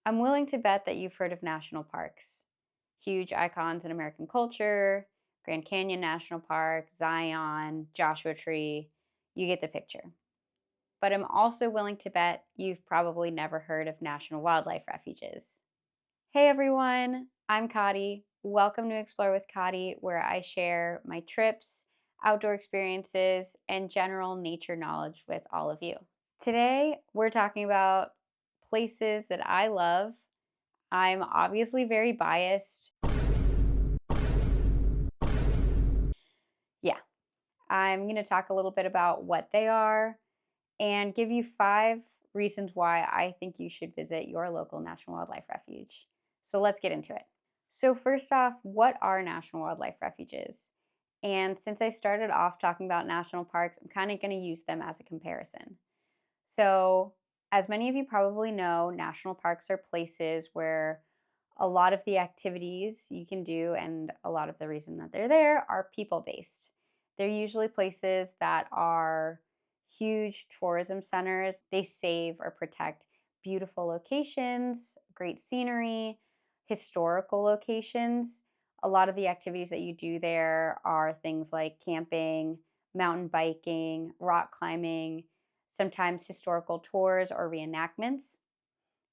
I'm willing to bet that you've heard of national parks, huge icons in American culture, Grand Canyon National Park, Zion, Joshua Tree. You get the picture. But I'm also willing to bet you've probably never heard of National Wildlife Refuges. Hey everyone, I'm Kadi. Welcome to Explore with Kadi, where I share my trips, outdoor experiences, and general nature knowledge with all of you. Today, we're talking about places that I love. I'm obviously very biased. Yeah, I'm going to talk a little bit about what they are and give you 5 reasons why I think you should visit your local National Wildlife Refuge. So let's get into it. So, first off, what are National Wildlife Refuges? And since I started off talking about national parks, I'm kind of going to use them as a comparison. So, as many of you probably know, national parks are places where a lot of the activities you can do and a lot of the reason that they're there are people based. They're usually places that are huge tourism centers. They save or protect beautiful locations, great scenery, historical locations. A lot of the activities that you do there are things like camping, mountain biking, rock climbing, sometimes historical tours or reenactments.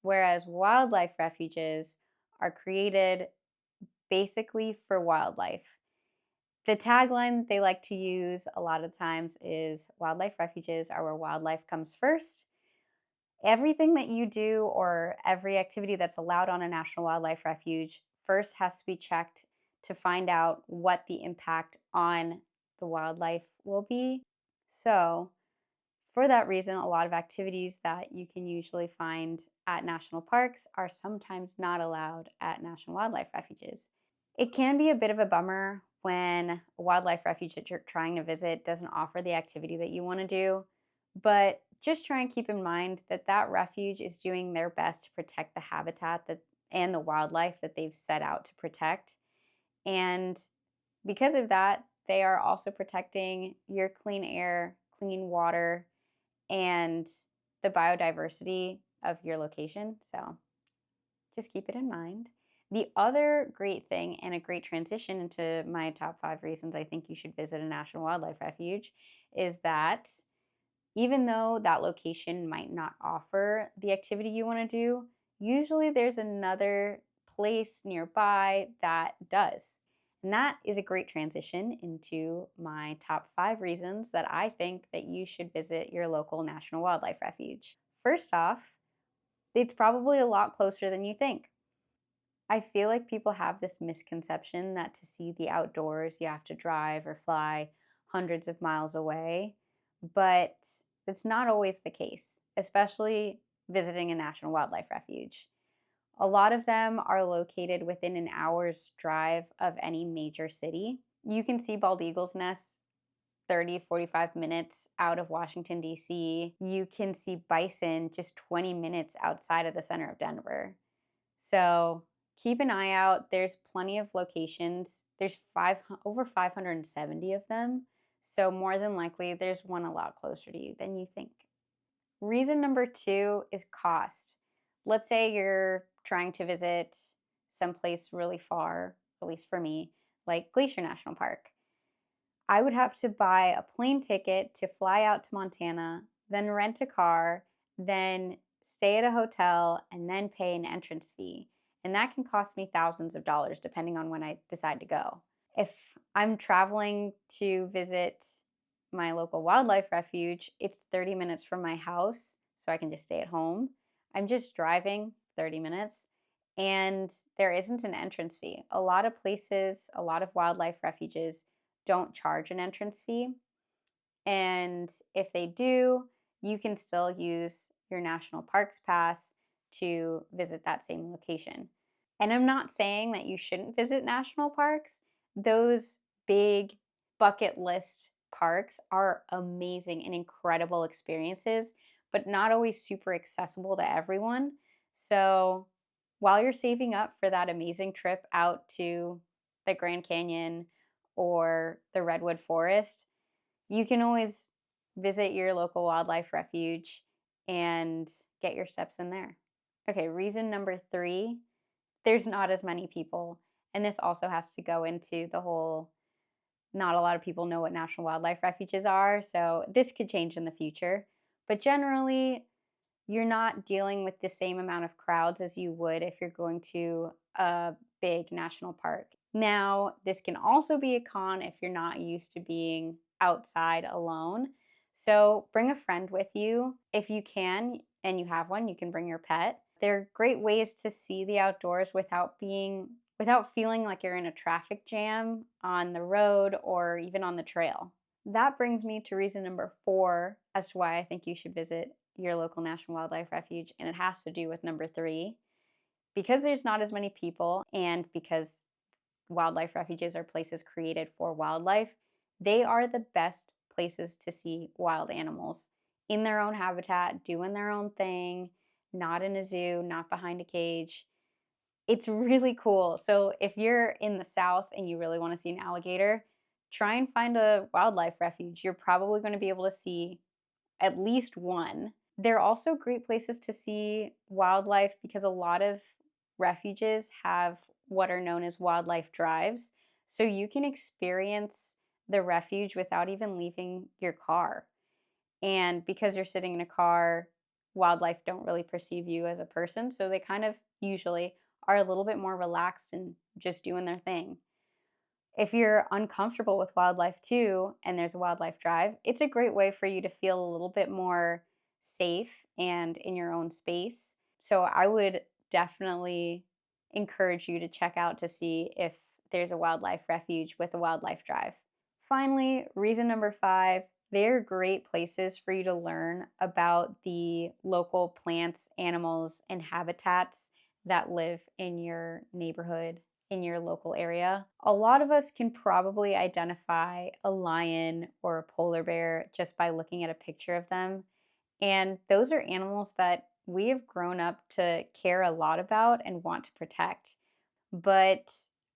Whereas wildlife refuges are created basically for wildlife. The tagline they like to use a lot of times is wildlife refuges are where wildlife comes first. Everything that you do or every activity that's allowed on a national wildlife refuge first has to be checked to find out what the impact on the wildlife will be. So, for that reason, a lot of activities that you can usually find at national parks are sometimes not allowed at national wildlife refuges. It can be a bit of a bummer when a wildlife refuge that you're trying to visit doesn't offer the activity that you want to do, but just try and keep in mind that that refuge is doing their best to protect the habitat and the wildlife that they've set out to protect. And because of that, they are also protecting your clean air, clean water, and the biodiversity of your location. So just keep it in mind. The other great thing and a great transition into my top 5 reasons I think you should visit a national wildlife refuge is that even though that location might not offer the activity you want to do, usually there's another place nearby that does. And that is a great transition into my top 5 reasons that I think that you should visit your local National Wildlife Refuge. First off, it's probably a lot closer than you think. I feel like people have this misconception that to see the outdoors, you have to drive or fly hundreds of miles away, but it's not always the case, especially visiting a National Wildlife Refuge. A lot of them are located within an hour's drive of any major city. You can see bald eagles' nests 30, 45 minutes out of Washington, D.C. You can see bison just 20 minutes outside of the center of Denver. So keep an eye out. There's plenty of locations. There's over 570 of them. So more than likely, there's one a lot closer to you than you think. Reason number 2 is cost. Let's say you're trying to visit someplace really far, at least for me, like Glacier National Park. I would have to buy a plane ticket to fly out to Montana, then rent a car, then stay at a hotel, and then pay an entrance fee. And that can cost me thousands of dollars depending on when I decide to go. If I'm traveling to visit my local wildlife refuge, it's 30 minutes from my house, so I can just stay at home. I'm just driving 30 minutes, and there isn't an entrance fee. A lot of places, a lot of wildlife refuges don't charge an entrance fee. And if they do, you can still use your National Parks Pass to visit that same location. And I'm not saying that you shouldn't visit national parks. Those big bucket list parks are amazing and incredible experiences, but not always super accessible to everyone. So while you're saving up for that amazing trip out to the Grand Canyon or the Redwood Forest, you can always visit your local wildlife refuge and get your steps in there. Okay, reason number 3, there's not as many people. And this also has to go into the whole not a lot of people know what national wildlife refuges are, so this could change in the future. But generally, you're not dealing with the same amount of crowds as you would if you're going to a big national park. Now, this can also be a con if you're not used to being outside alone. So bring a friend with you. If you can and you have one, you can bring your pet. They're great ways to see the outdoors without feeling like you're in a traffic jam on the road or even on the trail. That brings me to reason number 4 as to why I think you should visit your local National Wildlife Refuge, and it has to do with number 3. Because there's not as many people, and because wildlife refuges are places created for wildlife, they are the best places to see wild animals in their own habitat, doing their own thing, not in a zoo, not behind a cage. It's really cool. So if you're in the South and you really want to see an alligator, try and find a wildlife refuge. You're probably going to be able to see at least one. They're also great places to see wildlife because a lot of refuges have what are known as wildlife drives. So you can experience the refuge without even leaving your car. And because you're sitting in a car, wildlife don't really perceive you as a person. So they kind of usually are a little bit more relaxed and just doing their thing. If you're uncomfortable with wildlife too, and there's a wildlife drive, it's a great way for you to feel a little bit more safe and in your own space. So I would definitely encourage you to check out to see if there's a wildlife refuge with a wildlife drive. Finally, reason number 5, they're great places for you to learn about the local plants, animals, and habitats that live in your neighborhood, in your local area. A lot of us can probably identify a lion or a polar bear just by looking at a picture of them. And those are animals that we have grown up to care a lot about and want to protect. But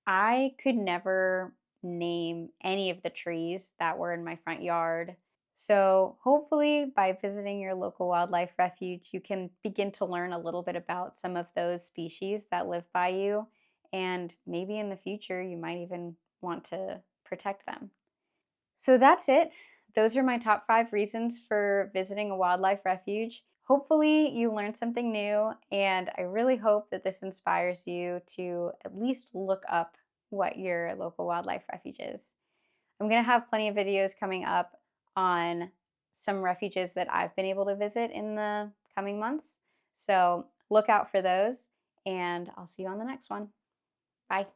I could never name any of the trees that were in my front yard. So, hopefully, by visiting your local wildlife refuge, you can begin to learn a little bit about some of those species that live by you. And maybe in the future, you might even want to protect them. So that's it. Those are my top 5 reasons for visiting a wildlife refuge. Hopefully, you learned something new, and I really hope that this inspires you to at least look up what your local wildlife refuge is. I'm going to have plenty of videos coming up on some refuges that I've been able to visit in the coming months. So look out for those, and I'll see you on the next one. Bye.